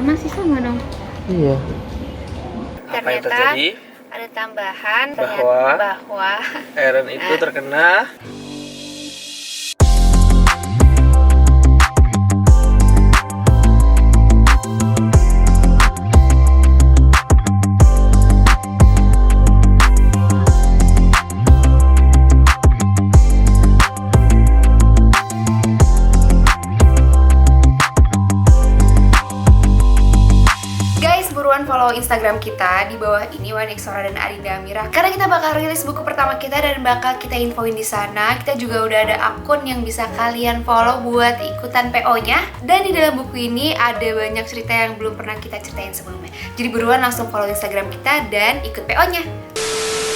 masih sama dong. Iya. Apa yang terjadi? Ada tambahan Bahwa Eren itu terkena follow Instagram kita di bawah ini, Wanixora dan Arinda Amira, karena kita bakal rilis buku pertama kita dan bakal kita infoin di sana. Kita juga udah ada akun yang bisa kalian follow buat ikutan PO-nya. Dan di dalam buku ini ada banyak cerita yang belum pernah kita ceritain sebelumnya. Jadi buruan langsung follow Instagram kita dan ikut PO-nya.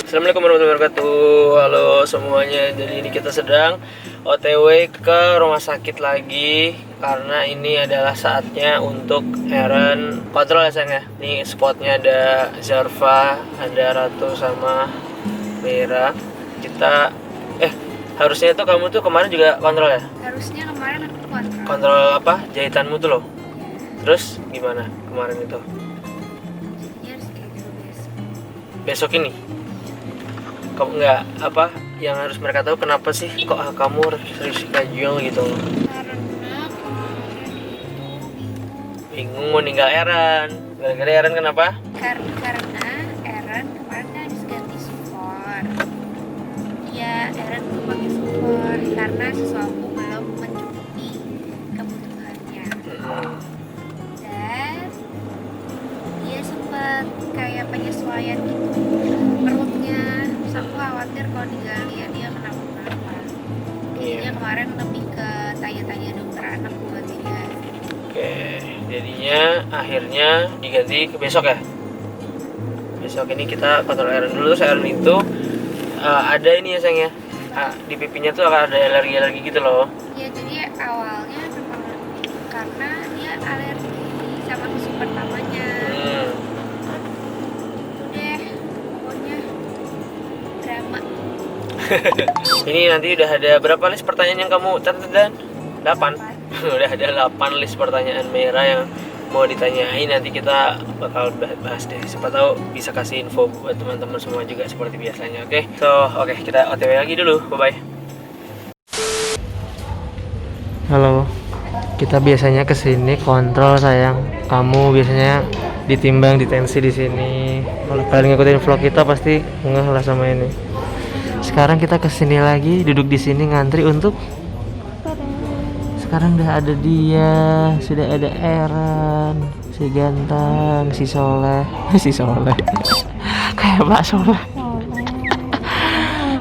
Assalamualaikum warahmatullahi wabarakatuh. Halo semuanya. Jadi ini kita sedang OTW ke rumah sakit lagi karena ini adalah saatnya untuk Eren kontrol ya sayang ya. Ini spotnya ada Zarfa, ada Ratu sama Mira. Kita harusnya tuh kamu tuh kemarin juga kontrol ya? Harusnya kemarin aku kontrol. Kontrol apa? Jahitanmu tuh loh. Terus gimana kemarin itu? Besok ini? Kamu nggak apa yang harus mereka tahu kenapa sih kok kamu reschedule gitu? Karena Bingung mau ninggal Eren. Gara-gara Eren kenapa? karena Eren kemarin kan habis ganti support. Ya Eren belum pakai support karena sesuatu belum mencukupi kebutuhannya. Dan dia sempat kayak penyesuaian gitu perutnya. Terus aku khawatir kalau digali dia kenapa-kenapa. Jadinya kemarin lebih ke tanya-tanya dokter anak buat dia. Oke, jadinya akhirnya diganti ke besok ya. Besok ini kita kontrol Eren dulu. Terus Eren itu ada ini ya sayang ya. Di pipinya tuh akan ada alergi gitu loh. Ya jadi awalnya memang karena dia alergi sama susu pertamanya. Deh, pokoknya drama. Ini nanti udah ada berapa list pertanyaan yang kamu catat dan? 8. Udah ada 8 list pertanyaan Mira yang mau ditanyain. Nanti kita bakal bahas deh. Siapa tahu bisa kasih info buat teman-teman semua juga seperti biasanya. Oke. Oke, kita OTW lagi dulu. Bye-bye. Halo. Kita biasanya kesini kontrol sayang. Kamu biasanya ditimbang, ditensi di sini. Kalau kalian ngikutin vlog kita pasti ngeh lah sama ini. Sekarang kita kesini lagi, duduk di sini ngantri untuk. Sekarang udah ada dia, sudah ada Eren, si ganteng, si Soleh, si Soleh, kayak Pak Soleh,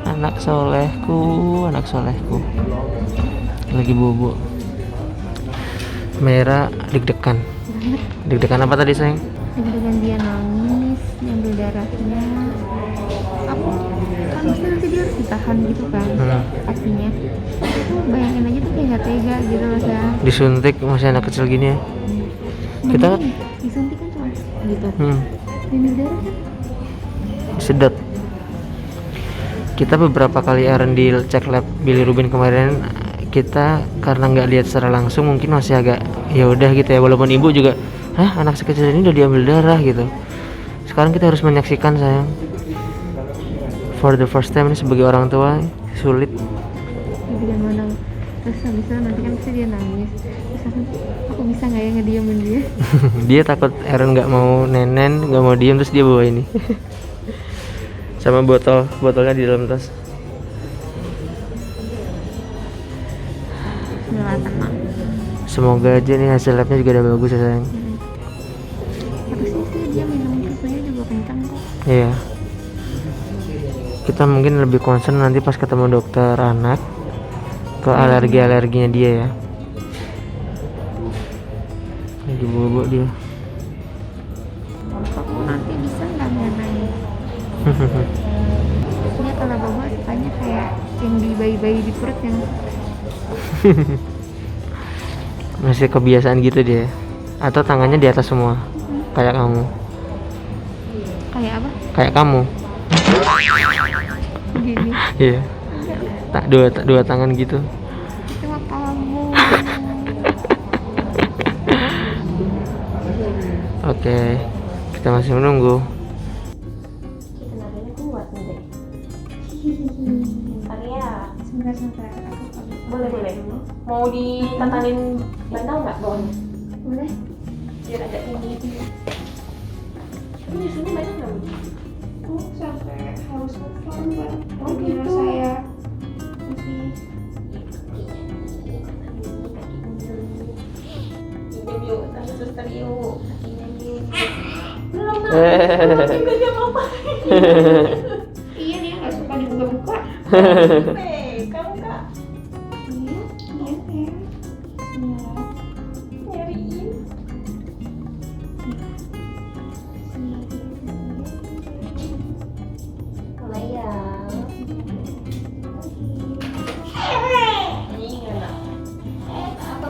anak solehku, lagi bobo. Mira deg-degan apa tadi sayang? Deg-degan dia nangis, ngambil darahnya. Aku kan mesti nanti dia harus ditahan gitu kan, kakinya. Itu bayangin aja tuh kayak gak tega gitu loh sayang. Disuntik masih anak kecil gini ya. Kita disuntik kan cuma gitu. Ini darah kan sedot. Kita beberapa kali Eren di cek lab bilirubin kemarin, kita karena nggak lihat secara langsung mungkin masih agak ya udah gitu ya, walaupun ibu juga anak sekecil ini udah diambil darah gitu. Sekarang kita harus menyaksikan sayang, for the first time ini sebagai orang tua sulit. dengan mana. Terus habis itu nanti kan pasti dia nangis. Terus aku bisa nggak ya ngediamin dia? Dia takut Eren nggak mau nenen, nggak mau diem, terus dia bawa ini sama botolnya di dalam tas. Nggak tenang. Semoga aja nih hasil labnya juga udah bagus ya sayang. Harusnya sih dia minum susunya juga kencang kok. Iya. Kita mungkin lebih concern nanti pas ketemu dokter anak ke alerginya dia ya. Lagi bobo dia. Aku nanti bisa nggak nangis? Dia kalau bobo sukanya kayak yang di bayi-bayi di perut yang Masih kebiasaan gitu dia. Atau tangannya di atas semua. Kayak kamu. kayak apa? Kayak kamu. Begini. Iya. Tak dua tangan gitu. Cuma kamu. Oke, kita masih menunggu. Tenaganya kuat nih deh. Bentar ya. Sebentar. Boleh. Mau ditatanin bantal nggak bawahnya? Boleh. Biar ada ini. Ini nyusunnya banyak nggak? Oh, sampai harus telepon Mbak. Oh, Biar gitu. saya masih Pinjam yuk, tante suster yuk. Kakinya yuk. Belum nak. Hehehe. Nggak dia apa? iya dia nggak suka dibuka-buka. Kamu kak Iya ya. nyariin. Mulai ya. Ini nggak nak? Apa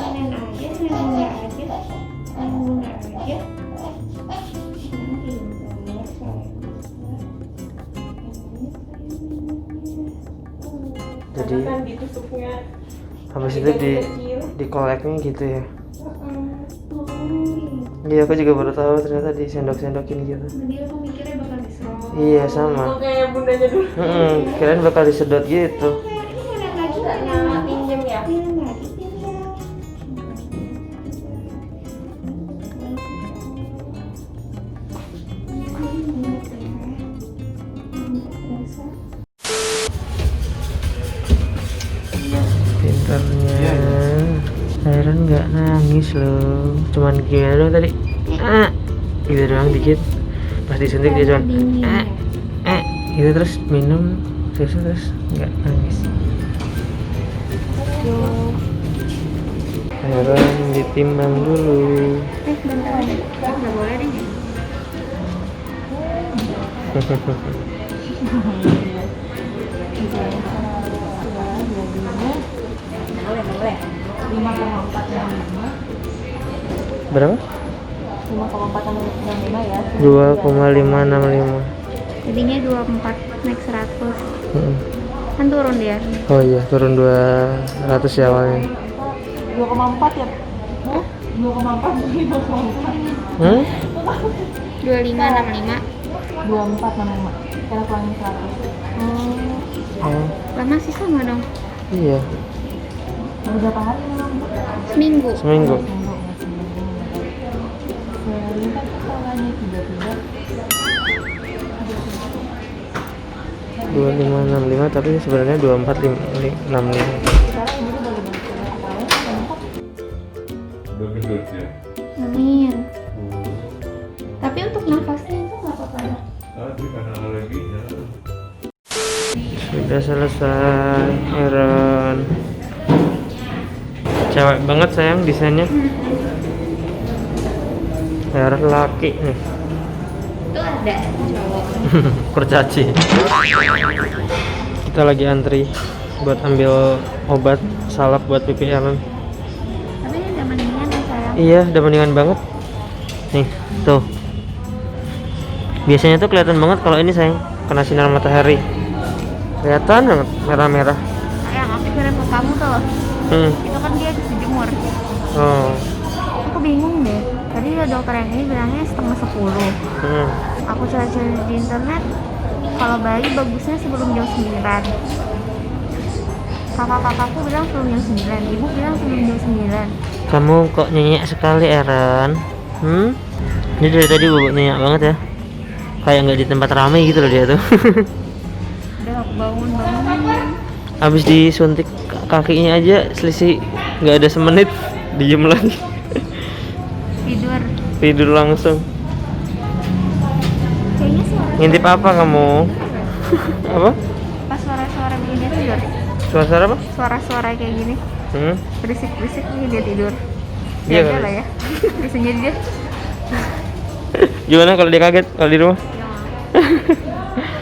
Nenek aja, nenek aja. Jadi kan ditusuknya habis itu di koleknya gitu ya. Oh, Iya, aku juga baru tahu ternyata di sendok-sendokin gitu. dia aku mikirnya bakal diserong. Iya, sama. kayak bundanya dulu. Kirain bakal disedot gitu. Ini nenek lagi Nggak nyala pinjem ya. Nenek lagi pinjam. Pintarnya Aaron nggak nangis loh, cuman gimana dong tadi, gitu doang dikit, pas disuntik dia cuman gitu, terus minum susu terus nggak nangis. Aaron ditimbang dulu. Bentar ada. Nggak boleh deh. Boleh 5,465. Berapa? 5,465 ya. 2,565. Jadinya 24 naik 100. Kan turun dia. Oh iya, turun 200 ya awalnya. 2,4 ya. 2,4 Hmm? 2565. 2465. Kita kurangin 100. Oh, Lah masih sama dong. iya, Baru berapa hari memang? Seminggu. seminggu. Selipat kepalanya 33. 2565 tapi sebenarnya 2465. Sekarang ini udah lebih kepalanya. Udah gendut ya? Amin. Tapi untuk nafasnya itu nggak apa-apa dong. Tadi karena alerginya. Sudah selesai, Aaron. Cewek banget sayang desainnya. Aaron laki nih. Itu ada cowok. Kurcaci. Kita lagi antri buat ambil obat salep buat pipi Aaron. Tapi ini udah mendingan ya sayang. Iya, udah mendingan banget. Nih, tuh. Biasanya tuh kelihatan banget kalau ini sayang kena sinar matahari. Kelihatan banget merah-merah. Sayang, aku kirim ke kamu tuh. Itu kan dia bisa jemur. Oh. Aku bingung deh. Tadi dokter yang ini bilangnya 9:30. Aku cari-cari di internet. Kalau bayi bagusnya sebelum jam 9. Kakak-kakakku bilang sebelum jam 9. Ibu bilang sebelum jam 9. Kamu kok nyenyak sekali, Aaron? Ini dari tadi bobok nyenyak banget ya. Kayak nggak di tempat ramai gitu loh dia tuh. Udah aku bangun. Habis disuntik kakinya aja selisih nggak ada semenit diem lagi. Tidur langsung. Kayaknya suara Ngintip apa kamu? Apa? pas suara-suara begini dia tidur. Suara apa? Suara-suara kayak gini. Berisik-berisik nih dia tidur. Iya Jaga kali. lah ya. Bisa jadi dia. Gimana kalau dia kaget kalau di rumah?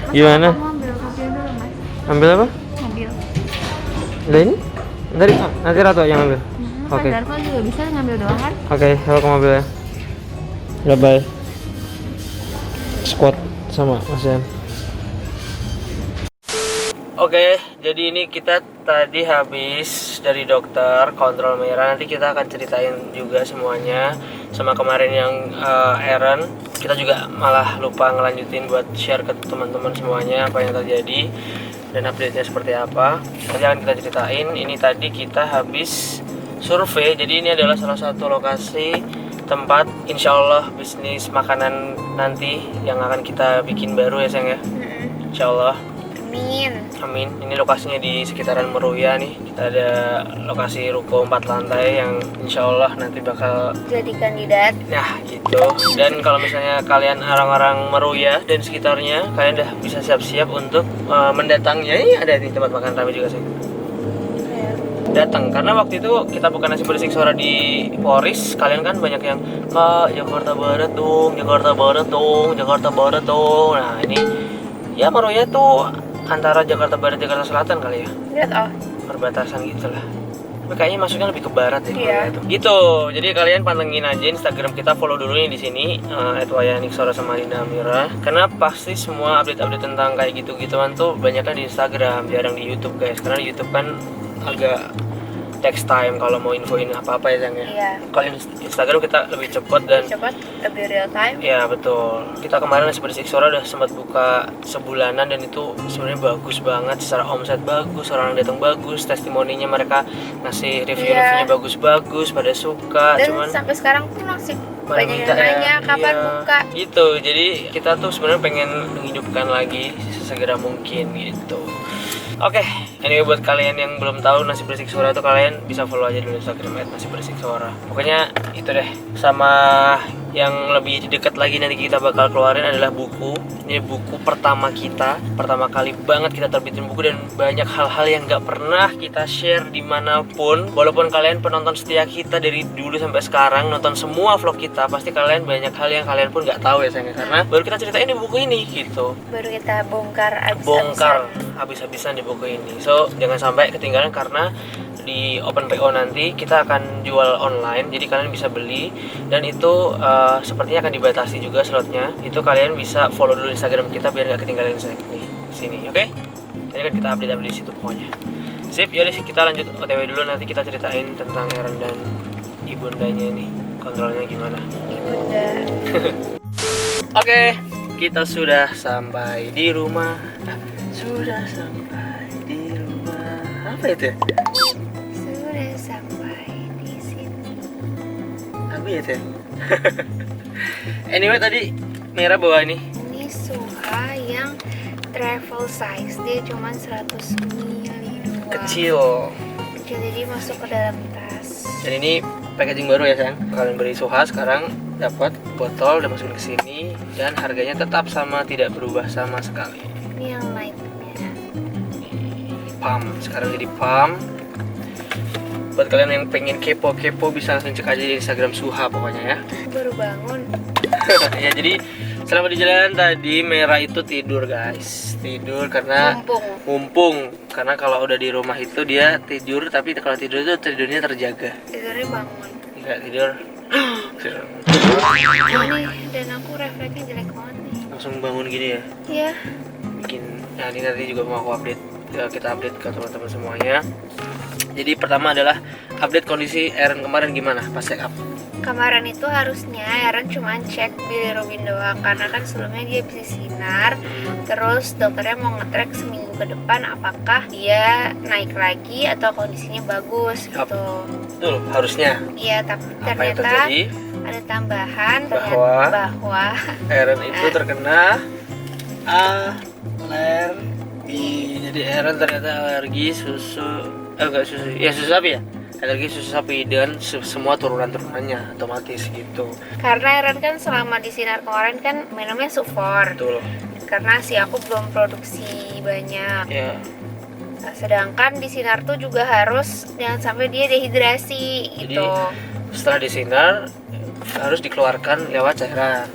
Gimana? Kamu ambil mobil dulu mas. Ambil apa? Mobil. Lah ini? Nanti Ratu yang ambil. Oke. Darva juga bisa ngambil doang kan? Oke, aku ke mobil ya. Bye. Squad sama Mas Yan. Oke, jadi ini kita tadi habis dari dokter kontrol merah. Nanti kita akan ceritain juga semuanya sama kemarin yang Aaron, kita juga malah lupa ngelanjutin buat share ke teman-teman semuanya apa yang terjadi dan update-nya seperti apa. Nanti akan kita ceritain. Ini tadi kita habis survei, jadi ini adalah salah satu lokasi tempat insya Allah bisnis makanan nanti yang akan kita bikin baru ya sayang ya. Insya Allah. Amin. Amin. Ini lokasinya di sekitaran Meruya nih. Kita ada lokasi ruko 4 lantai yang insya Allah nanti bakal Jadi kandidat. nah gitu. Dan kalau misalnya kalian orang-orang Meruya dan sekitarnya, kalian udah bisa siap-siap untuk mendatanginya. Ini ada di tempat makan rame juga sih. Datang karena waktu itu kita bukan nasi berisik suara di Polris, kalian kan banyak yang Kak Jakarta Barat dong, Jakarta Barat dong, Jakarta Barat dong. Nah ini ya Meruya tuh antara Jakarta Barat Jakarta Selatan kali ya, Lihat oh. perbatasan gitulah. Tapi kayaknya masuknya lebih ke barat ya. Iya. Itu. Gitu. Jadi kalian pantengin aja Instagram kita, follow dulu nih di sini @wayaniksora sama Arida Amira. Karena pasti semua update-update tentang kayak gitu-gituan tuh banyaknya di Instagram, jarang di YouTube guys. Karena di YouTube kan agak text time kalau mau infoin apa-apa ya sayang ya. Iya. Kalau Instagram kita lebih cepat dan Cepat, lebih real time. ya betul. Kita kemarin nasi berisik suara udah sempat buka sebulanan dan itu sebenarnya bagus banget, secara omset bagus, orang datang bagus, testimoninya mereka ngasih review-reviewnya bagus-bagus, pada suka. Dan Cuman sampai sekarang pun masih pada banyak minta yang nanya kapan iya, buka. gitu. Jadi kita tuh sebenarnya pengen menghidupkan lagi sesegera mungkin gitu. Oke, anyway buat kalian yang belum tahu nasi berisik suara itu kalian bisa follow aja dulu Instagram nasi berisik suara. Pokoknya itu deh. Sama yang lebih dekat lagi nanti kita bakal keluarin adalah buku. Ini buku pertama kita, pertama kali banget kita terbitin buku dan banyak hal-hal yang nggak pernah kita share dimanapun. Walaupun kalian penonton setia kita dari dulu sampai sekarang nonton semua vlog kita, pasti kalian banyak hal yang kalian pun nggak tahu ya sayang, karena baru kita ceritain di buku ini gitu. Baru kita bongkar Bongkar habis-habisan di buku ini. So jangan sampai ketinggalan karena di Open PO nanti kita akan jual online, jadi kalian bisa beli dan itu sepertinya akan dibatasi juga slotnya. Itu kalian bisa follow dulu Instagram kita biar nggak ketinggalan di sini, oke? Jadi kan kita update di situ pokoknya. Sip, yaudah sih kita lanjut OTW dulu, nanti kita ceritain tentang Aaron dan ibundanya ini kontrolnya gimana. Ibunda. Oke, kita sudah sampai di rumah. Sudah sampai di rumah. Apa itu ya? Sudah sampai di sini. Apa ya teh? Anyway tadi Mira bawa ini Ini Suha yang travel size, dia cuma 100 ml doang. kecil Kecil, jadi masuk ke dalam tas. dan ini packaging baru ya sayang. Kalian beli Suha sekarang dapat botol dan masukin ke sini dan harganya tetap sama, tidak berubah sama sekali. Ini yang lightnya. Pam sekarang jadi pam. Buat kalian yang pengen kepo-kepo bisa langsung cek aja di Instagram Suha pokoknya ya. Baru bangun. Ya jadi selama di jalan tadi Mera itu tidur guys, tidur karena mumpung karena kalau udah di rumah itu dia tidur, tapi kalau tidur itu tidurnya terjaga. Tidurnya bangun. Enggak tidur Ini dan aku refleksnya jelek banget nih. langsung bangun gini ya. Iya. Bikin nah ini nanti juga mau aku update, kita update ke teman-teman semuanya. Jadi pertama adalah update kondisi Aaron kemarin gimana pas check up. Kemarin itu harusnya Aaron cuma cek bilirubin doang karena kan sebelumnya dia bisa sinar. Terus dokternya mau nge-track seminggu ke depan apakah dia naik lagi atau kondisinya bagus gitu. Betul, harusnya. Iya, tapi Apa yang ternyata terjadi? ada tambahan bahwa Aaron itu terkena alergi. Jadi Aaron ternyata alergi susu, enggak susu, ya susu sapi ya. Alergi susu sapi dan semua turunan-turunannya otomatis gitu. karena Aaron kan selama di sinar kemarin kan minumnya sufor. Betul. Karena si aku belum produksi banyak. Ya. Nah, sedangkan di sinar tuh juga harus jangan sampai dia dehidrasi Jadi gitu. setelah disinar harus dikeluarkan lewat cairan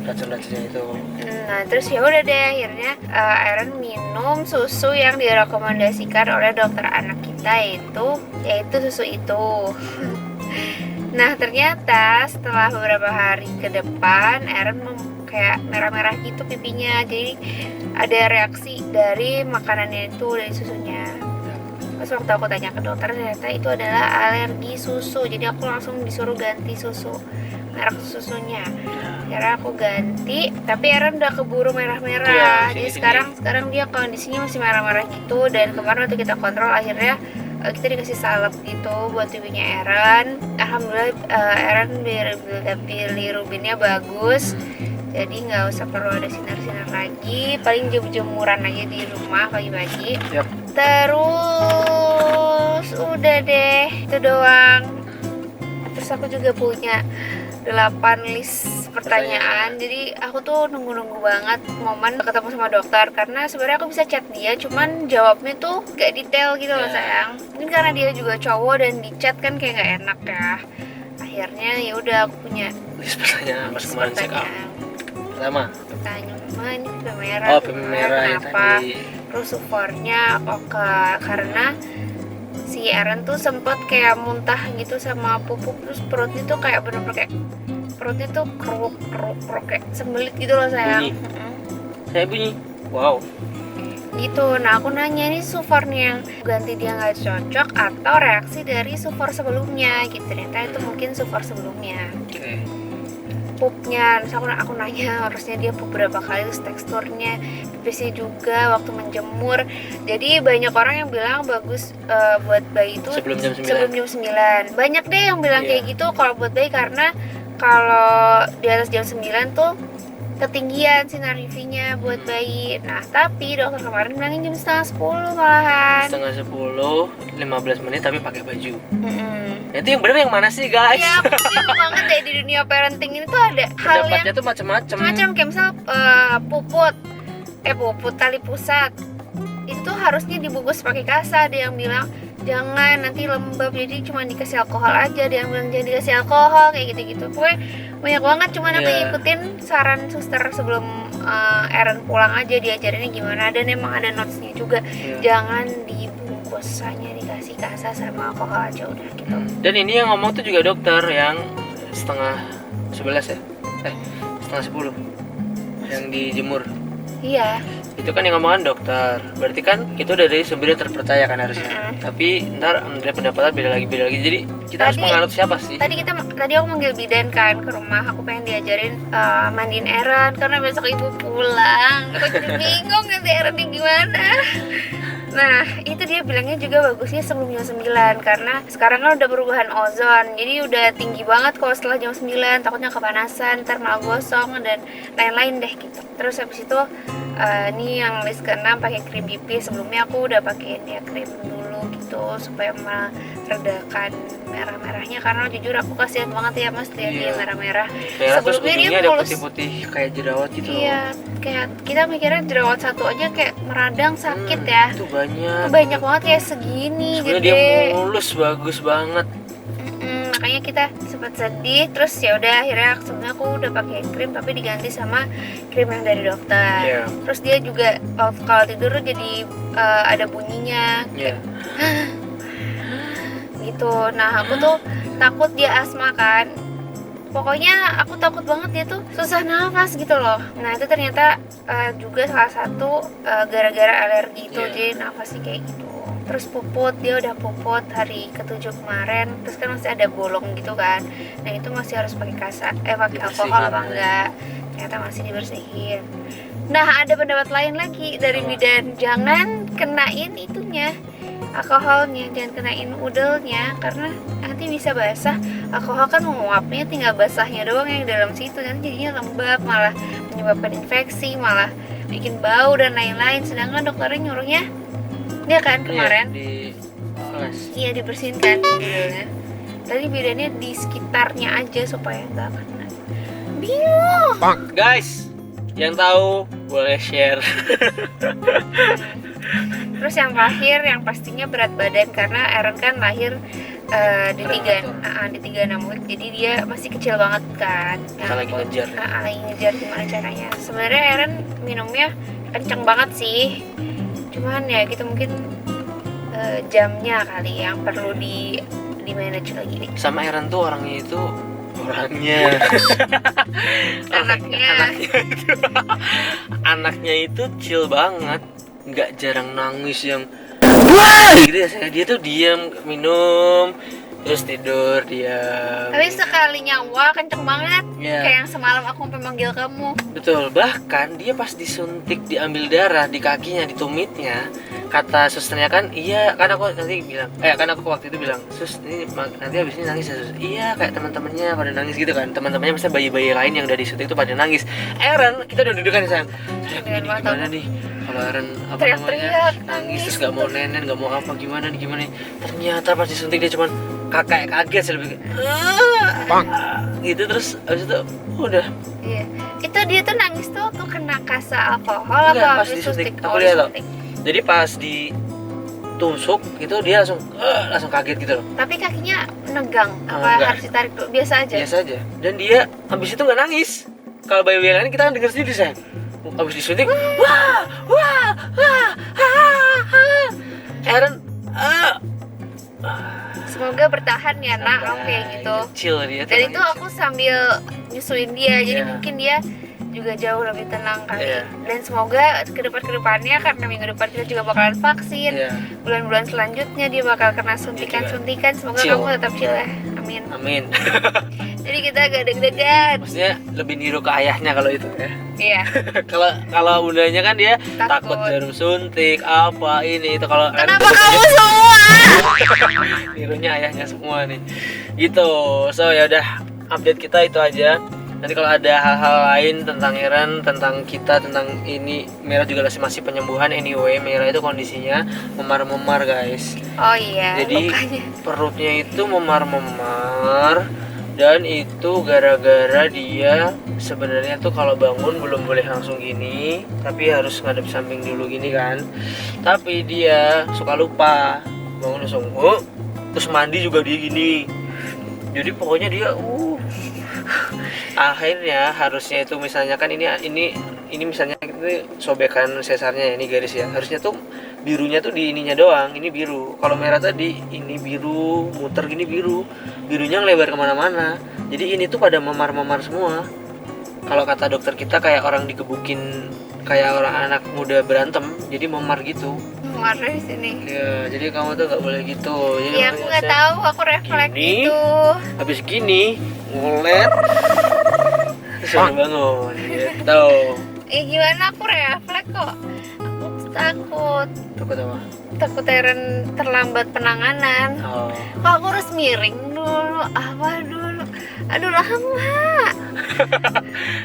racun-racunnya itu. Nah terus ya udah deh akhirnya Aaron minum susu yang direkomendasikan oleh dokter anak kita yaitu susu itu. Nah ternyata setelah beberapa hari ke depan Aaron kayak merah-merah gitu pipinya, jadi ada reaksi dari makanannya itu, dari susunya. Terus waktu aku tanya ke dokter ternyata itu adalah alergi susu. Jadi aku langsung disuruh ganti susu, merek susunya. Akhirnya aku ganti, tapi Aaron udah keburu merah-merah. Iya, Jadi sini-sini. sekarang dia kondisinya masih merah-merah gitu. Dan kemarin waktu kita kontrol akhirnya kita dikasih salep gitu buat bibinya Aaron. Alhamdulillah Aaron bilirubinnya bagus. Jadi nggak usah perlu ada sinar-sinar lagi, paling jemuran aja di rumah pagi-pagi. Yap. Terus udah deh, itu doang. Terus aku juga punya 8 list pertanyaan. Jadi aku tuh nunggu-nunggu banget momen ketemu sama dokter, karena sebenarnya aku bisa chat dia, cuman jawabnya tuh gak detail gitu loh sayang. Mungkin karena dia juga cowok dan di chat kan kayak gak enak ya. Akhirnya ya udah aku punya List pertanyaan pas kemarin check up. Pertama, pertanyaan, "Ma, ini pipi merah, oh pipi merah ya kenapa?" tadi. Terus sufornya karena si Aaron tuh sempet kayak muntah gitu sama pupuk, terus perutnya tuh kayak bener-bener kayak perutnya tuh keruk kayak sembelit gitu loh sayang. Bunyi. Saya bunyi. Wow. Gitu. Nah aku nanya, ini sufornya yang ganti dia nggak cocok atau reaksi dari sufor sebelumnya gitu. Ternyata itu mungkin sufor sebelumnya. Oke. Pupnya, terus aku nanya harusnya dia pup berapa kali, terus teksturnya, pipisnya juga waktu menjemur. Jadi banyak orang yang bilang bagus buat bayi itu Sebelum jam 9. sebelum jam 9. Banyak deh yang bilang Iya. kayak gitu kalau buat bayi, karena kalau di atas jam 9 tuh ketinggian sinar UV-nya buat bayi. Nah tapi dokter kemarin bilangin jam setengah 10 malahan. Setengah 10, 15 menit tapi pakai baju. Mm-mm. Itu yang bener yang mana sih guys? Ya aku bingung banget deh, di dunia parenting ini tuh ada hal yang Pendapatnya tuh macam-macam. macam kayak misal puput tali pusat itu tuh harusnya dibungkus pakai kasa. Ada yang bilang jangan, nanti lembab, jadi cuma dikasih alkohol aja. Ada yang bilang jangan dikasih alkohol, kayak gitu-gitu. Pokoknya banyak banget, cuman aku Iya. ngikutin saran suster sebelum Aaron pulang aja, diajarinnya gimana. Dan emang ada notesnya juga, Iya. jangan dibungkus, hanya dikasih kasa sama alkohol aja udah gitu. Dan ini yang ngomong tuh juga dokter yang setengah 11 ya? Setengah 10 yang dijemur. Iya. Itu kan yang ngomongan dokter. Berarti kan itu dari sumber yang terpercaya kan harusnya. Tapi ntar ada pendapatan beda lagi. Jadi kita harus Tadi- menganut siapa sih? Tadi aku manggil bidan kan ke rumah. Aku pengen diajarin mandiin Aaron karena besok ibu pulang. Aku jadi bingung nanti Aaronnya gimana. Nah itu dia bilangnya juga bagusnya sebelum jam 9, karena sekarang kan udah perubahan ozon, jadi udah tinggi banget kalau setelah jam 9, takutnya kepanasan, ntar malah gosong dan lain-lain deh gitu. Terus habis itu ini yang list ke-6 pakai krim pipi. Sebelumnya aku udah pakein dia krim dulu gitu supaya meredakan merah-merahnya, karena jujur aku kasihan banget ya mas lihat dia Iya. merah-merah. Merah terus Sebelumnya dia ujungnya ada mulus. putih-putih kayak jerawat gitu loh. Iya, kayak kita mikirnya jerawat satu aja kayak meradang sakit ya. Itu banyak. Itu banyak banget kayak segini, Sebenarnya gede. dia mulus bagus banget. Makanya kita sempat sedih. Terus ya udah akhirnya sebenarnya aku udah pakai krim tapi diganti sama krim yang dari dokter. Iya. Terus dia juga kalau tidur jadi ada bunyinya Iya. gitu. Nah aku tuh takut dia asma kan. Pokoknya aku takut banget dia tuh susah nafas gitu loh. Nah itu ternyata juga salah satu gara-gara alergi itu, Iya. jadi nafasnya kayak gitu. Terus puput, dia udah puput hari ke-7 kemarin. Terus kan masih ada bolong gitu kan. Nah itu masih harus pakai pakai alkohol apa enggak. Ternyata masih dibersihin. Nah ada pendapat lain lagi dari bidan, jangan kenain itunya, alkoholnya, jangan kenain udelnya karena nanti bisa basah. Alkohol kan menguapnya, tinggal basahnya doang yang dalam situ, nanti jadinya lembab, malah menyebabkan infeksi, malah bikin bau dan lain-lain. Sedangkan dokternya nyuruhnya dia kan kemarin Iya, di kelas. iya dibersihin kan udelnya. Tadi bedanya di sekitarnya aja supaya nggak kena. Bingung. Guys, yang tahu boleh share. Terus yang terakhir yang pastinya berat badan, karena Aaron kan lahir di Prematur. 36 week, jadi dia masih kecil banget kan. Kita lagi ngejar. Lagi ngejar gimana caranya. Sebenarnya Aaron minumnya kenceng banget sih, cuman ya gitu mungkin jamnya kali yang perlu di manage lagi. Sama Aaron tuh orangnya itu anaknya itu chill banget, nggak jarang nangis yang gitu ya saya. Dia tuh diam, minum, terus tidur diam. Tapi sekalinya wah kenceng banget. Iya. Kayak yang semalam aku sampai manggil kamu. Betul, bahkan dia pas disuntik, diambil darah di kakinya, di tumitnya, kata susternya kan, iya, kan aku nanti bilang, kan aku waktu itu bilang, sus, ini nanti habis ini nangis ya sus. Iya, kayak teman-temannya pada nangis gitu kan, teman-temannya misalnya bayi-bayi lain yang udah disuntik itu pada nangis. Eren, kita udah dudukan sayang, teriak ini gimana nih, kalau Eren apa Teriak-teriak, namanya nangis terus gak mau nenen, gak mau apa, gimana nih, ternyata pas disuntik dia cuman kakak kaget sih lebih gitu, terus abis itu udah. Iya. Itu dia tuh nangis tuh kena kasa alkohol Enggak, apa pas habis disuntik. suntik? Aku lihat loh. Jadi pas ditusuk itu dia langsung kaget gitu loh. Tapi kakinya negang, apa Enggak. harus ditarik dulu? Biasa aja. Biasa aja. Dan dia habis itu nggak nangis. Kalau bayi lain kita kan denger sendiri sayang. Habis disuntik, wah, wah, wah, Eren, Semoga bertahan ya nak, oke gitu. Chill dia. Dan tenang itu aja. aku sambil nyusuin dia, jadi Iya. mungkin dia juga jauh lebih tenang kali. Iya. Dan semoga kedepannya karena minggu depan kita juga bakalan vaksin. Iya. Bulan-bulan selanjutnya dia bakal kena suntikan-suntikan. Semoga Chill. kamu tetap chill ya. Amin. Amin. Jadi kita agak deg-degan. Maksudnya lebih niru ke ayahnya kalau itu ya. Iya. kalau bundanya kan dia Takut. takut jarum suntik apa ini itu. Kalau Kenapa kamu semua? nirunya ayahnya semua nih gitu. So ya udah, update kita itu aja. Nanti kalau ada hal-hal lain tentang Eren, tentang kita, tentang ini, Merah juga masih penyembuhan. Anyway, Merah itu kondisinya memar-memar guys. Oh iya. Jadi Lukanya. perutnya itu memar-memar, dan itu gara-gara dia sebenarnya tuh kalau bangun belum boleh langsung gini, tapi harus ngadep samping dulu gini kan. Tapi dia suka lupa bangun langsung, terus mandi juga dia gini. Jadi pokoknya dia akhirnya harusnya itu misalnya kan ini misalnya itu sobekan sesarnya ya, ini garis ya. Harusnya tuh birunya tuh di ininya doang, ini biru. Kalau merah tadi ini biru, muter gini biru, birunya ngelebar kemana-mana. Jadi ini tuh pada memar-memar semua. Kalau kata dokter kita kayak orang digebukin, kayak orang anak muda berantem, jadi memar gitu. Marah di sini. Ya, jadi kamu tuh nggak boleh gitu. Jadi Iya, aku nggak tahu, aku refleks Gini. gitu. habis gini ngulet terus bangun gitu. Gimana aku refleks kok? Aku takut. Takut apa? Takut Eren terlambat penanganan. Oh. Kok aku harus miring dulu? Apa dulu? Aduh lama.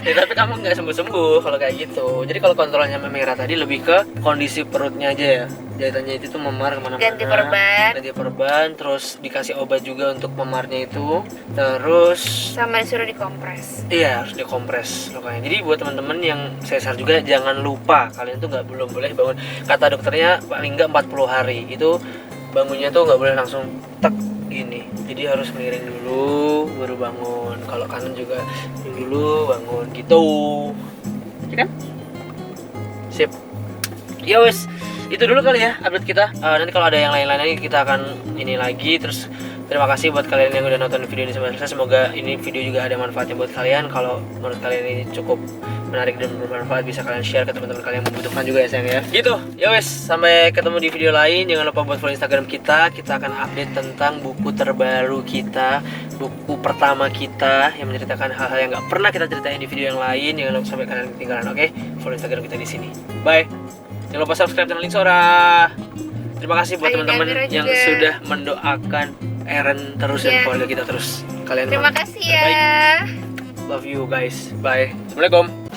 Ya, tapi kamu nggak sembuh-sembuh kalau kayak gitu. Jadi kalau kontrolnya Merah tadi lebih ke kondisi perutnya aja ya. Jahitannya itu tuh memar kemana-mana. Ganti perban. Ganti perban, terus dikasih obat juga untuk memarnya itu. Terus Sama disuruh dikompres. iya, harus dikompres lukanya. Jadi buat teman-teman yang sesar juga jangan lupa kalian tuh belum boleh bangun. Kata dokternya paling nggak 40 hari itu bangunnya tuh nggak boleh langsung tek gini. Jadi harus miring dulu baru bangun. Kalau kanan juga miring dulu bangun gitu. Ya kan? Sip. Ya wes, itu dulu kali ya update kita. Nanti kalau ada yang lain-lain lagi kita akan ini lagi. Terus terima kasih buat kalian yang udah nonton video ini sampai selesai. Semoga ini video juga ada manfaatnya buat kalian. Kalau menurut kalian ini cukup menarik dan bermanfaat, bisa kalian share ke teman-teman kalian yang membutuhkan juga ya sayang ya. Gitu. Ya wes, sampai ketemu di video lain. Jangan lupa buat follow Instagram kita. Kita akan update tentang buku terbaru kita, buku pertama kita yang menceritakan hal-hal yang nggak pernah kita ceritain di video yang lain. Jangan lupa sampai kalian ketinggalan, oke? Follow Instagram kita di sini. Bye. Jangan lupa subscribe channel Lingsora. Terima kasih buat Ayo, teman-teman Damira yang juga. sudah mendoakan Eren terus dan Iya. keluarga kita terus. Kalian Terima memang kasih terbaik. ya. Love you guys. Bye. Assalamualaikum.